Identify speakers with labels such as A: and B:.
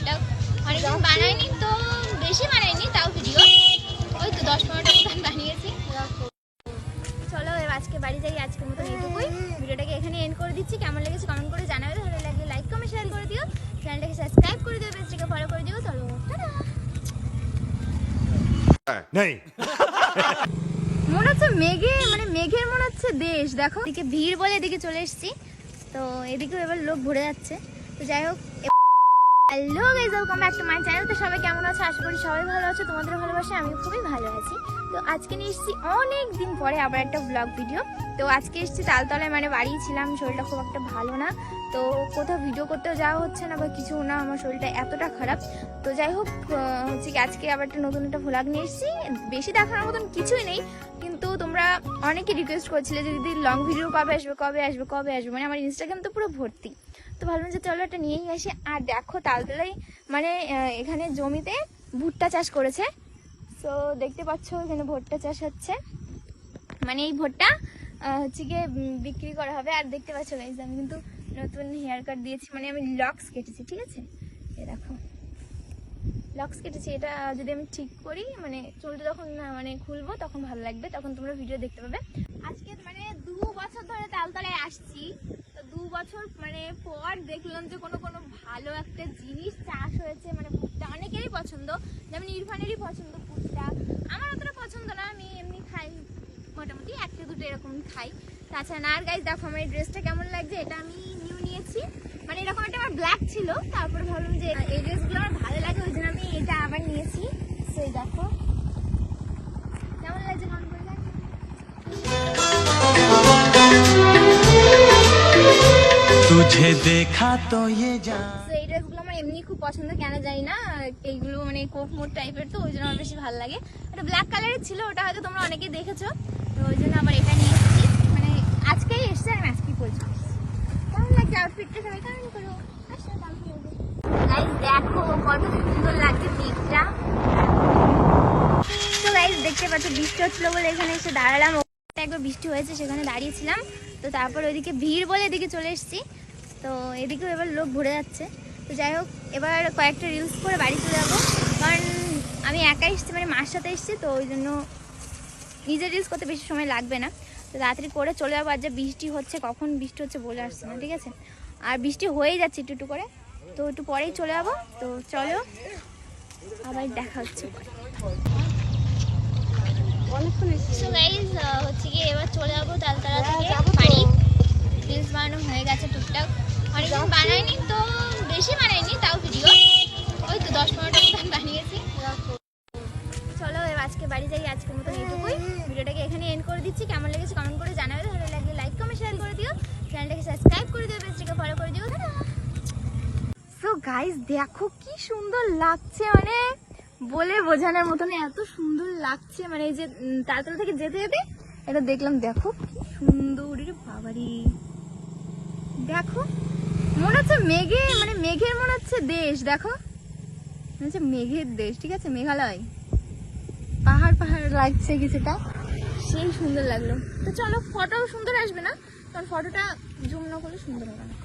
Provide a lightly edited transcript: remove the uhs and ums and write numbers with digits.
A: টুকটাক অনেকদিন বানাইনি, তো বেশি বানাইনি, তাও ভিডিও ওই তো 10-15টা মতন বানিয়েছি। চলো এবার আজকে বাড়ি যাই, আজকের মতন এইটুকুই। ভিডিওটাকে এখানে এন্ড করে দিচ্ছি। কেমন লেগেছে কমেন্ট করে জানাবে, ভালো লাগলে লাইক কমেন্ট শেয়ার করে দিও, চ্যানেলটাকে সাবস্ক্রাইব করে দিও, পেজটাকে ফলো করে দিও। চলো টাটা। মনে হচ্ছে মেঘে, মানে মেঘের মনে হচ্ছে দেশ। দেখো এদিকে ভিড় বলে এদিকে চলে এসেছি, তো এদিকেও এবার লোক ভরে যাচ্ছে। তো যাই হোক, hello guys, welcome back to my channel. তো সবাই কেমন আছো? আশা করি সবাই ভালো আছো, তোমাদের ভালোবাসে আমি খুবই ভালো আছি। তো আজকে নিয়ে এসেছি অনেক দিন পরে আবার একটা ব্লগ ভিডিও। তো আজকে এসেছি তালতলায়, মানে বাড়ি ছিলাম, শরীরটা খুব একটা ভালো না, তো কোথাও ভিডিও করতেও যাওয়া হচ্ছে না বা কিছু না, আমার শরীরটা এতটা খারাপ। তো যাই হোক, হচ্ছে কি আজকে আবার একটা নতুন একটা ভ্লগ নিয়ে এসেছি। বেশি দেখানোর মতন কিছুই নেই, কিন্তু তোমরা অনেকে রিকোয়েস্ট করছিলে যে দিদি লং ভিডিও কবে আসবে কবে আসবে কবে আসবে, মানে আমার ইনস্টাগ্রাম তো পুরো ভর্তি। তো ভাবলাম যে চলো একটা নিয়েই আসি। আর দেখো তালতলায় মানে এখানে জমিতে ভুট্টা চাষ করেছে। তো দেখতে পাচ্ছ এখানে ভুট্টা চাষ হচ্ছে, মানে এই ভুট্টা হচ্ছে গিয়ে বিক্রি করা হবে। আর দেখতে পাচ্ছ গাইস, আমি কিন্তু নতুন হেয়ার কাট দিয়েছি, মানে আমি লক্স কেটেছি, ঠিক আছে? এই দেখো লক্স কেটেছি। এটা যদি আমি ঠিক করি, মানে চুলটা যখন মানে খুলবো তখন ভালো লাগবে, তখন তোমরা ভিডিও দেখতে পাবে। আজকে মানে 2 বছর ধরে তালতলায় আসছি, তো 2 বছর মানে পর দেখলাম যে কোনো ভালো একটা জিনিস চাষ হয়েছে। মানে ভুট্টা অনেকেরই পছন্দ, যেমন ইরফানেরই পছন্দ ভুট্টা, আমার অতটা পছন্দ না, আমি এমনি খাই মোটামুটি 1-2 এরকম খাই, তাছাড়া না। আর গাইস দেখো আমার এই ড্রেসটা কেমন লাগছে, এটা আমি নিউ নিয়েছি, মানে এরকম একটা আমার ব্ল্যাক ছিল, তারপরে ভাবলাম যে এই ড্রেসগুলো আমার ভালো লাগে, ওই জন্য আমি এটা আবার নিয়েছি। সেই দেখো কেমন লাগছে কমেন্ট করে জানাও।
B: तुझे देखा तो ये जान।
A: তো এই ড্রেসগুলো আমার এমনি খুব পছন্দ, কেন জানি না, এইগুলো মানে কোট মোট টাইপের, তো ওই জন্য আমার বেশি ভালো লাগে। এটা ব্ল্যাক কালারের ছিল, ওটা হয়তো তোমরা অনেকেই দেখেছো, তো ওই জন্য আবার এটা নিয়ে এসেছি, মানে আজকেই এসছে, আমি আজকেই পরছি। কেমন লাগছে আউটফিটটা সবাই কমেন্ট করো। গাইস দেখো কত সুন্দর লাগছে পিকটা। তো গাইস দেখতে পাচ্ছ বৃষ্টি হচ্ছিল বলে এখানে এসে দাঁড়ালাম, একবার বৃষ্টি হয়েছে সেখানে দাঁড়িয়েছিলাম। তো তারপর ওইদিকে ভিড় বলে এদিকে চলে এসেছি, তো এদিকেও এবার লোক ভরে যাচ্ছে। তো যাই হোক, এবার কয়েকটা রিলস করে বাড়ি চলে যাবো, কারণ আমি একা এসেছি, মানে মার সাথে এসেছি, তো ওই জন্য নিজের রিলস করতে বেশি সময় লাগবে না, তো তাড়াতাড়ি করে চলে যাবো। আর যে বৃষ্টি হচ্ছে, কখন বৃষ্টি হচ্ছে বলে আসছে না, ঠিক আছে? আর বৃষ্টি হয়েই যাচ্ছে একটু করে, তো একটু পরেই চলে যাবো। তো চলো আবার দেখা হচ্ছে। সো গাইস হচ্ছে কি এবার চলে যাবো তালতলা থেকে বাড়ি। রিলস বানানো হয়ে গেছে টুকটাক, অনেকদিন বানাইনি, তো বেশি বানাইনি, তাও ভিডিও ওই তো 10-15টা মতন বানিয়েছি। চলো এবার আজকে বাড়ি যাই, আজকের মতন এইটুকুই। ভিডিওটাকে এখানে এন্ড করে দিচ্ছি। কেমন লেগেছে কমেন্ট করে জানাবে, ভালো লাগলে লাইক কমেন্ট শেয়ার করে দিও, চ্যানেলটাকে সাবস্ক্রাইব করে দিও, পেজটাকে ফলো করে দিও। সো গাইস দেখো কি সুন্দর লাগছে, মানে বলে বোঝানোর মতন এত সুন্দর লাগছে। মানে এই যে তালতলা থেকে যেতে যেতে এটা দেখলাম, দেখো কি সুন্দর বাবারি। দেখো মনে হচ্ছে মেঘে, মানে মেঘের মনে হচ্ছে দেশ। দেখো মনে হচ্ছে মেঘের দেশ, ঠিক আছে? মেঘালয় পাহাড় পাহাড় লাগছে কিছুটা, সেই সুন্দর লাগলো। তো চলো ফটোও সুন্দর আসবে না, কারণ ফটোটা জুম না করলে সুন্দর হবে না।